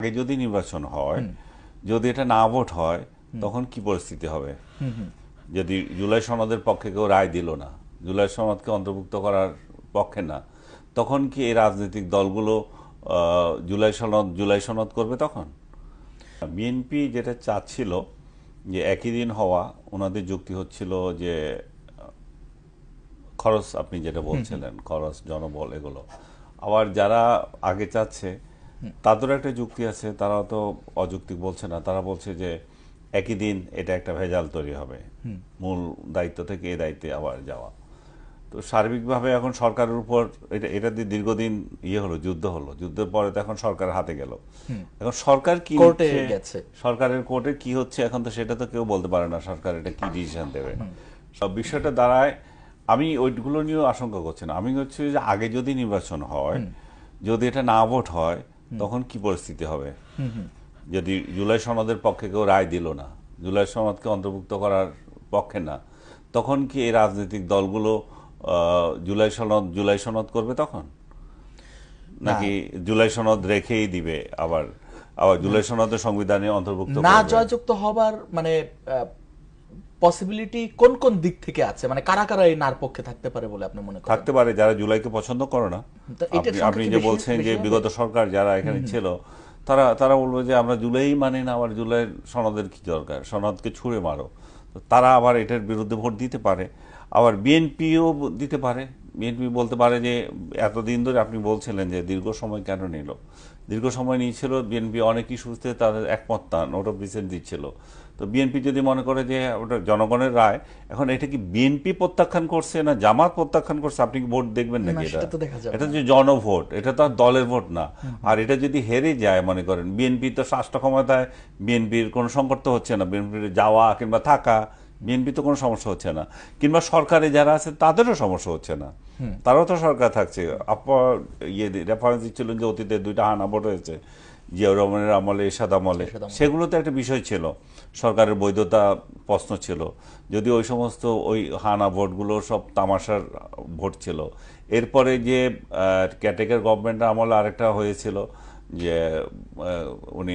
আগে যদি নির্বাচন হয়, যদি এটা না ভোট হয়, তখন কি পরিস্থিতি হবে? যদি জুলাই সনদের পক্ষে কেউ রায় দিল না, জুলাই সনদকে অন্তর্ভুক্ত করার পক্ষে না, তখন কি এই রাজনৈতিক দলগুলো জুলাই সনদ করবে তখন? বিএনপি যেটা চাচ্ছিল যে একই দিন হওয়া, ওনাদের যুক্তি হচ্ছিল যে খরচ, আপনি যেটা বলছিলেন খরচ, জনবল, এগুলো। আবার যারা আগে চাচ্ছে তাদেরও একটা যুক্তি আছে, তারা তো অযৌক্তিক বলছে না, তারা বলছে যে একই দিন এটা একটা ভেজাল তৈরি হবে, মূল দায়িত্ব থেকে এই দায়িত্বে আবার যাওয়া। তো সার্বিকভাবে এখন সরকারের উপর এটা দিয়ে দীর্ঘদিন হলো, যুদ্ধ হলো, যুদ্ধের পরে তো এখন সরকারের হাতে গেল। এখন সরকার কি নিচ্ছে, সরকারের কোর্টে কি হচ্ছে এখন, তো সেটা তো কেউ বলতে পারে না সরকার এটা কি ডিসিশন দেবে। সব বিষয়টা দাঁড়ায়, আমি ওইগুলো নিয়েও আশঙ্কা করছি না। আমি হচ্ছে যে আগে যদি নির্বাচন হয়, যদি এটা না ভোট হয়, তখন কি পরিস্থিতি হবে? যদি জুলাই সনদের পক্ষে কেউ রায় দিল না, জুলাই সনদকে অন্তর্ভুক্ত করার পক্ষে না, তখন কি এই রাজনৈতিক দলগুলো জুলাই সনদ করবে তখন, নাকি জুলাই সনদ রেখেই দিবে, আবার আবার জুলাই সনদের সংবিধানে অন্তর্ভুক্ত না জয়যুক্ত হবার মানে পসিবিলিটি কোন কোন দিক থেকে আছে, মানে কারা কারা এই নার পক্ষে থাকতে পারে বলে আপনি মনে করেন? থাকতে পারে যারা জুলাইকে পছন্দ করে না। আপনি যে বলছেন যে বিগত সরকার যারা এখানে ছিল, তারা তারা বলবে যে আমরা জুলাই মানি না, আবার জুলাই সনদের কি দরকার, সনদকে ছুঁড়ে মারো। তারা আবার এটার বিরুদ্ধে ভোট দিতে পারে। আবার বিএনপিও দিতে পারে, বিএনপি বলতে পারে যে এতদিন ধরে আপনি বলছিলেন যে দীর্ঘ সময় কেন নিল, দীর্ঘ সময় নিয়েছিল, বিএনপি অনেক ইস্যুতে তাদের একমত না, নোট অফ ডিসেন্ট দিচ্ছিল। তো বিএনপি যদি মনে করে যে ওটা জনগণের রায়, এখন এটা কি বিএনপি প্রত্যাখ্যান করছে না জামাত প্রত্যাখ্যান করছে, আপনি কি ভোট দেখবেন নাকি? এটা যে জনভোট, এটা তো আর দলের ভোট না। আর এটা যদি হেরে যায়, মনে করেন বিএনপি তো রাষ্ট্র ক্ষমতায়, বিএনপির কোনো সংকট তো হচ্ছে না, বিএনপির যাওয়া কিংবা থাকা, বিএনপি তো কোনো সমস্যা হচ্ছে না, কিংবা সরকারে যারা আছে তাদেরও সমস্যা হচ্ছে না, তারাও তো সরকার থাকছে। রেফারেন্স দিচ্ছিলেন যে অতীতে 2টা হানা ভোট হয়েছে, জিয়াউর রহমানের আমলে, এরশাদ আমলে, সেগুলো তো একটা বিষয় ছিল, সরকারের বৈধতা প্রশ্ন ছিল। যদি ওই সমস্ত ওই হানা ভোটগুলো সব তামাশার ভোট ছিল। এরপরে যে ক্যাটেগর গভর্নমেন্টের আমলে আরেকটা হয়েছিল যে উনি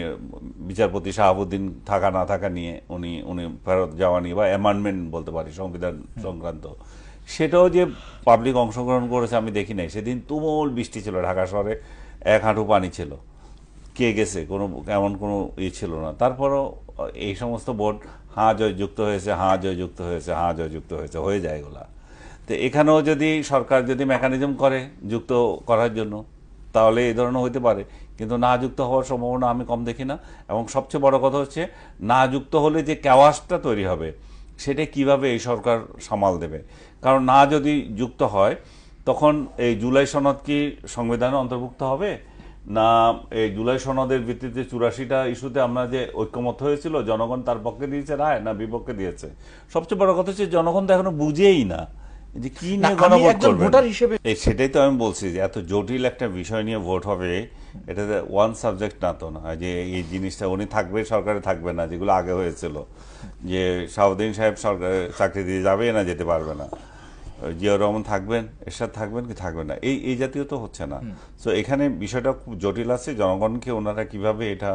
বিচারপতি শাহাবুদ্দিন থাকা না থাকা নিয়ে উনি উনি ফেরত যাওয়া নিয়ে, বা অ্যামেন্ডমেন্ট বলতে পারি সংবিধান সংক্রান্ত, সেটাও যে পাবলিক অংশগ্রহণ করেছে আমি দেখি নাই। সেদিন তুমুল বৃষ্টি ছিল, ঢাকা শহরে 1 হাঁটু পানি ছিল, কে গেছে কোনো এমন কোনো ছিল না। তারপরও এই সমস্ত ভোট হাঁ জয়যুক্ত হয়েছে, হাঁ জয়যুক্ত হয়েছে, হাঁ জয়যুক্ত হয়েছে, হয়ে যায় এগুলা। তো এখানেও যদি সরকার যদি মেকানিজম করে যুক্ত করার জন্য, তাহলে এই ধরনের হইতে পারে, কিন্তু না যুক্ত হওয়ার সম্ভাবনা আমি কম দেখি না। এবং সবচেয়ে বড় কথা হচ্ছে, না যুক্ত হলে যে ক্যাওয়াসটা তৈরি হবে, সেটা কিভাবে এই সরকার সামাল দেবে। কারণ না যদি যুক্ত হয়, তখন এই জুলাই সনদ কি সংবিধানে অন্তর্ভুক্ত হবে না? এই জুলাই সনদের ভিত্তিতে 84টা ইস্যুতে আমরা যে ঐক্যমত হয়েছিল, জনগণ তার পক্ষে দিয়েছে রায় না বিপক্ষে দিয়েছে? সবচেয়ে বড় কথা হচ্ছে জনগণ তো এখনো বুঝেই না যে কি নিয়ে গণভোট করবে। সেটাই তো আমি বলছি যে এত জটিল একটা বিষয় নিয়ে ভোট হবে, এটা ওয়ান সাবজেক্ট না, তো না যে এই জিনিসটা উনি থাকবে সরকারে থাকবে না, যেগুলো আগে হয়েছিল যে শাহাবুদ্দিন সাহেব সরকারে চাকরি দিয়ে যাবে না যেতে পারবে না, জিয়াউর রহমান থাকবেন, এরশাদ থাকবেন কি থাকবেন না, এই এই জাতীয় তো হচ্ছে না। সো এখানে বিষয়টা খুব জটিল আছে, জনগণকে ওনারা কিভাবে এটা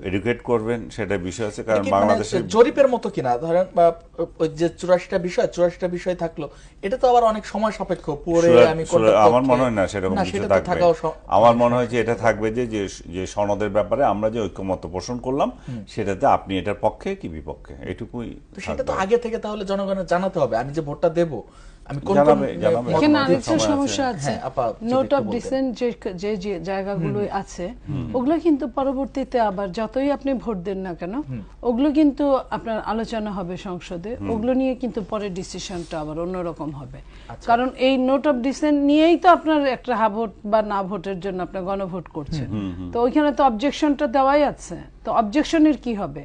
এডুকেট করবেন সেটা বিষয় আছে। কারণ বাংলাদেশের জরিপের মতো কিনা, ধরেন ওই যে 84টা বিষয় থাকলো, এটা তো আবার অনেক সময় সাপেক্ষ। আমার মনে হয় না সেরকম কিছু থাকবে। আমার মনে হয় যে এটা থাকবে যে যে সনদের ব্যাপারে আমরা যে ঐক্যমত পোষণ করলাম, সেটাতে আপনি এটার পক্ষে কি বিপক্ষে, এটুকুই। সেটা তো আগে থেকে তাহলে জনগণের জানাতে হবে, আমি যে ভোটটা দেব আমি কোন এখানে আরেকটা সমস্যা আছে, নোট অফ ডিসেন্ট যে যে জায়গাগুলো আছে, ওগুলো কিন্তু পরবর্তীতে আবার যতই আপনি ভোট দেন না কেন, ওগুলো কিন্তু আপনার আলোচনা হবে সংসদে, ওগুলো নিয়ে কিন্তু পরে ডিসিশনটা আবার অন্যরকম হবে। কারণ এই নোট অফ ডিসেন্ট নিয়েই তো আপনার একটা হা ভোট বা না ভোটের জন্য আপনার গণভোট করছেন, তো ওইখানে তো অবজেকশনটা দেওয়াই আছে, তো অবজেকশনের কি হবে?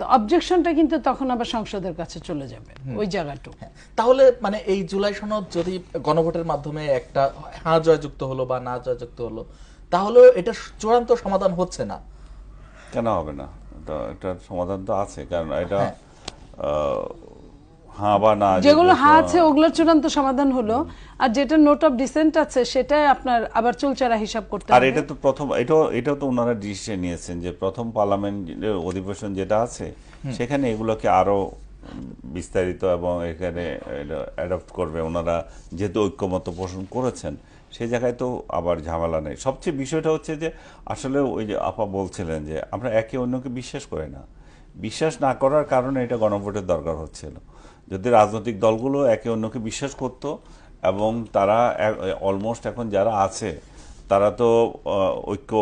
তো অবজেকশনটা কিন্তু তখন আবার সংসদের কাছে চলে যাবে ওই জায়গাটুকু। তাহলে মানে এই জুলাই সনদ যদি গণভোটের মাধ্যমে একটা হ্যাঁ জয়যুক্ত হলো বা না জয়যুক্ত হলো, তাহলে এটা চূড়ান্ত সমাধান হচ্ছে না। কেন হবে না? এটার সমাধান তো আছে, কারণ এটা হ্যাঁ বা না, যেগুলো হ্যাঁ আছে ওগুলোর চূড়ান্ত সমাধান হলো, আর যেটা নোট অফ ডিসেন্ট আছে সেটাই আপনার আবার চুলচারা হিসাব করতে হবে। আর এটা তো প্রথম, এটাও তো ওনারা ডিসিশন নিয়েছেন যে প্রথম পার্লামেন্টের অধিবেশন যেটা আছে সেখানে এগুলোকে আরো বিস্তারিত এবং এখানে অ্যাডপ্ট করবে ওনারা, যেহেতু ঐক্যমত পোষণ করেছেন সেই জায়গায় তো আবার ঝামেলা নেই। সবচেয়ে বিষয়টা হচ্ছে যে আসলে ওই যে আপা বলছিলেন যে আমরা একে অন্যকে বিশ্বাস করি না, বিশ্বাস না করার কারণে এটা গণভোটের দরকার হচ্ছিল। যদি রাজনৈতিক দলগুলো একে অন্যকে বিশ্বাস করত এবং তারা অলমোস্ট এখন যারা আছে তারা তো ঐক্য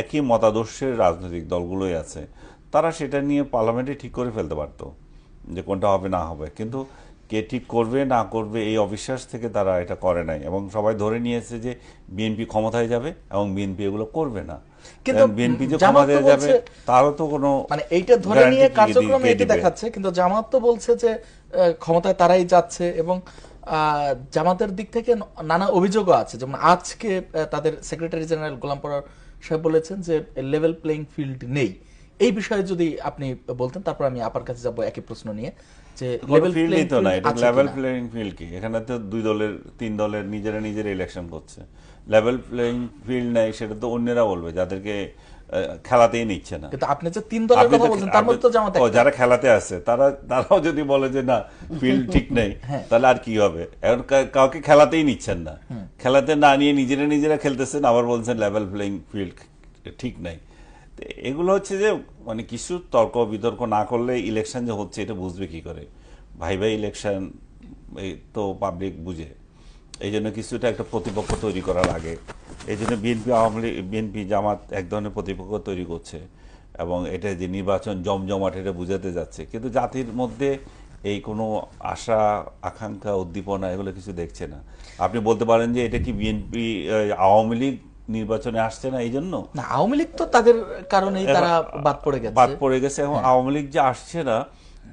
একই মতাদর্শের রাজনৈতিক দলগুলোই আছে, তারা সেটা নিয়ে পার্লামেন্টে ঠিক করে ফেলতে পারতো যে কোনটা হবে না হবে। কিন্তু কে ঠিক করবে না করবে এই অবিশ্বাস থেকে তারা এটা করে নাই, এবং সবাই ধরে নিয়েছে যে বিএনপি ক্ষমতায় যাবে এবং বিএনপি এগুলো করবে না। কিন্তু বিএনপি যে ক্ষমতায় যাবে তারও তো কোনো মানে এইটা ধরে নিয়ে কার্যক্রম এটি দেখাচ্ছে, কিন্তু জামাত তো বলছে যে ক্ষমতায় তারাই যাচ্ছে, এবং জামাতের দিক থেকে নানা অভিযোগও আছে। যেমন আজকে তাদের সেক্রেটারি জেনারেল গোলাম পরর সাহেব বলেছেন যে লেভেল প্লেইং ফিল্ড নেই। এই বিষয়ে যদি আপনি বলতেন, তারপর আমি আপার কাছে যাব একই প্রশ্ন নিয়ে, যে লেভেল প্লেইং ফিল্ড তো না, এটা লেভেল প্লেইং ফিল্ড কি? এখানে তো 2 দলের 3 দলের নিজেরা ইলেকশন করছে। লেভেল প্লেইং ফিল্ড নাই সেটা তো অন্যরা বলবে যাদেরকে খেলাতেই নিচ্ছে না। কিন্তু আপনি যে 3 দলের কথা বলছেন তার মধ্যে তো জামাত একটা, যারা খেলাতে আছে তারাও যদি বলে যে না ফিল্ড ঠিক নেই তাহলে আর কি হবে? এখন কাউকে খেলাতেই নিচ্ছেন না, খেলাতে না নিয়ে নিজেরা খেলতেছেন, আবার বলছেন লেভেল প্লেইং ফিল্ড ঠিক নাই। এগুলো হচ্ছে যে মানে কিছু তর্ক বিতর্ক না করলে ইলেকশন যে হচ্ছে এটা বুঝবে কি করে? ভাই ইলেকশন তো পাবলিক বুঝে, এই জন্য কিছুটা একটা প্রতিপক্ষ তৈরি করার আগে এই জন্য বিএনপি আওয়ামী লীগ বিএনপি জামাত এক ধরনের প্রতিপক্ষ তৈরি করছে এবং এটা যে নির্বাচন জমজমাট এটা বুঝাতে যাচ্ছে, কিন্তু জাতির মধ্যে এই কোনো আশা আকাঙ্ক্ষা উদ্দীপনা এগুলো কিছু দেখছে না। আপনি বলতে পারেন যে এটা কি বিএনপি আওয়ামী লীগ নির্বাচনে আসছে না এই জন্য? না, আওয়ামী লীগ তো তাদের কারণেই তারা বাদ পড়ে গেছে। এখন আওয়ামী লীগ যে আসছে না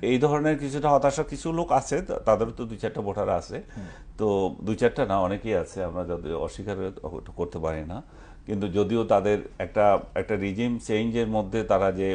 এই ধরনের কিছুটা হতাশা কিছু লোক আছে, তাদের তো 2-4টা ভোটার আছে, তো 2-4টা না অনেকেই আছে, আমরা যদি অস্বীকার করতে পারি না। কিন্তু যদিও তাদের একটা রিজিম চেঞ্জের মধ্যে তারা যে